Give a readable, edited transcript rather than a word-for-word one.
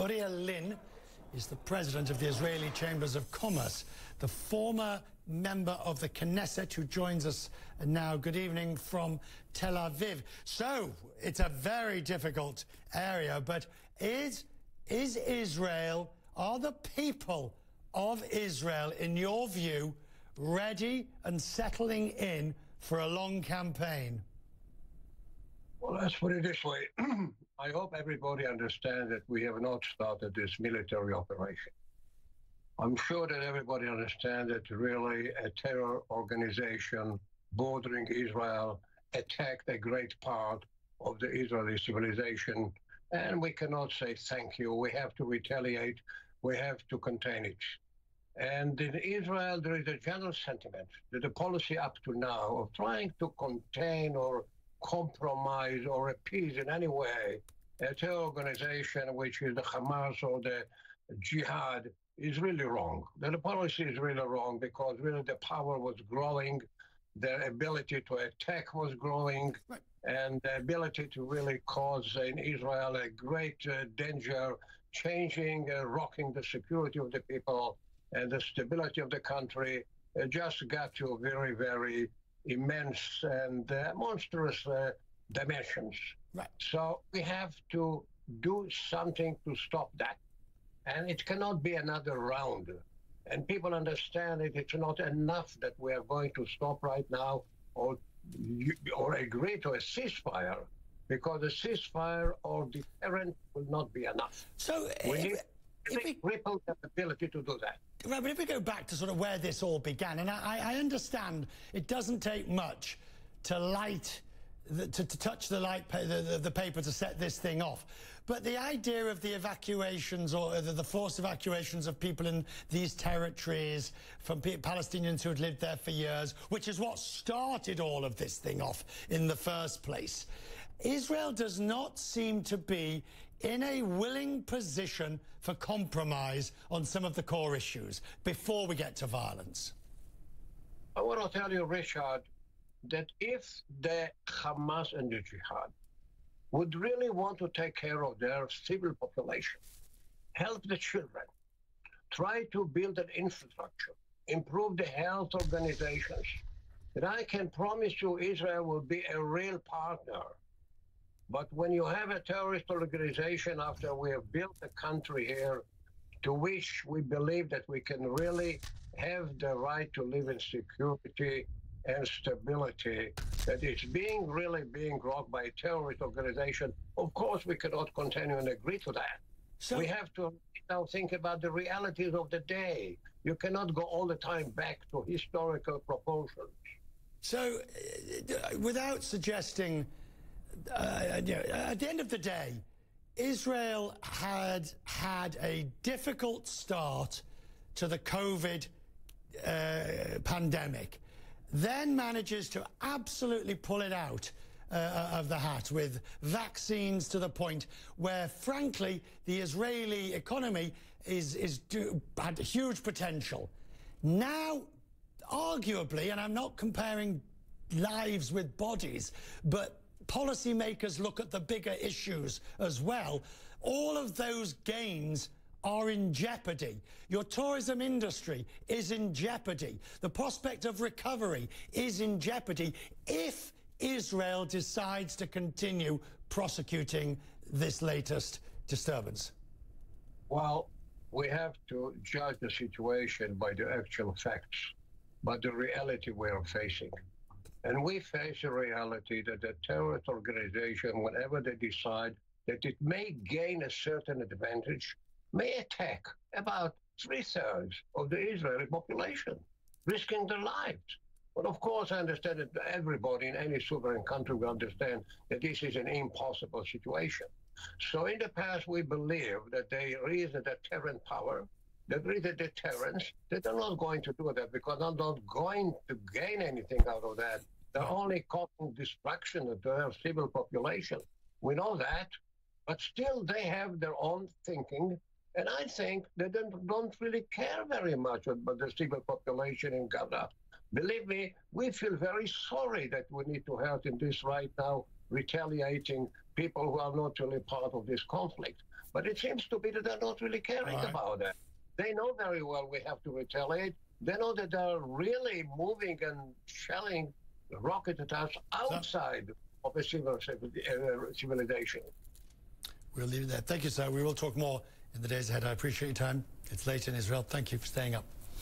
Ouriel Lין is the president of the Israeli Chambers of Commerce, the former member of the Knesset who joins us now. Good evening from Tel Aviv. So, it's a very difficult area, but is Israel, are the people of Israel, in your view, ready and settling in for a long campaign? Well, let's put it this way. I hope everybody understands that we have not started this military operation. I'm sure that everybody understands that really a terror organization bordering Israel attacked a great part of the Israeli civilization, and we cannot say thank you. We have to retaliate. We have to contain it. And in Israel, there is a general sentiment that the policy up to now of trying to contain or compromise or appease in any way a terror organization, which is the Hamas or the Jihad, is really wrong. The policy is really wrong because really the power was growing, their ability to attack was growing, right, and the ability to really cause in Israel a great danger, changing, rocking the security of the people and the stability of the country, just got to very, very immense and monstrous dimensions. Right. So we have to do something to stop that. And it cannot be another round. And people understand it. It's not enough that we are going to stop right now or agree to a ceasefire, because a ceasefire or deterrent will not be enough. So we need ripple capability to do that. Right, but if we go back to sort of where this all began, and I understand it doesn't take much to light, to touch the paper to set this thing off. But the idea of the evacuations or the forced evacuations of people in these territories from Palestinians who had lived there for years, which is what started all of this thing off in the first place. Israel does not seem to be in a willing position for compromise on some of the core issues before we get to violence. I want to tell you, Ríčard, that if the Hamas and the Jihad would really want to take care of their civil population, help the children, try to build an infrastructure, improve the health organizations, then I can promise you Israel will be a real partner. But when you have a terrorist organization, after we have built a country here to which we believe that we can really have the right to live in security and stability, that it's really being rocked by a terrorist organization, of course we cannot continue and agree to that. So we have to now think about the realities of the day. You cannot go all the time back to historical proportions. So without suggesting, at the end of the day, Israel had a difficult start to the COVID pandemic, then manages to absolutely pull it out of the hat with vaccines to the point where, frankly, the Israeli economy had huge potential. Now, arguably, and I'm not comparing lives with bodies, but policymakers look at the bigger issues as well. All of those gains are in jeopardy. Your tourism industry is in jeopardy. The prospect of recovery is in jeopardy if Israel decides to continue prosecuting this latest disturbance. Well, we have to judge the situation by the actual facts, but the reality we are facing. And we face a reality that the terrorist organization, whenever they decide that it may gain a certain advantage, may attack about 3/3 of the Israeli population, risking their lives. But of course, I understand that everybody in any sovereign country will understand that this is an impossible situation. So in the past, we believe that there is a deterrent power, there is a deterrence, that they're not going to do that because they're not going to gain anything out of that. They're only causing destruction to their civil population. We know that, but still they have their own thinking. And I think they don't really care very much about the civil population in Gaza. Believe me, we feel very sorry that we need to help in this right now, retaliating people who are not really part of this conflict. But it seems to be that they're not really caring about that. They know very well we have to retaliate. They know that they're really moving and shelling rocket attacks outside of a civilization. We'll leave it there. Thank you, sir. We will talk more in the days ahead. I appreciate your time. It's late in Israel. Thank you for staying up.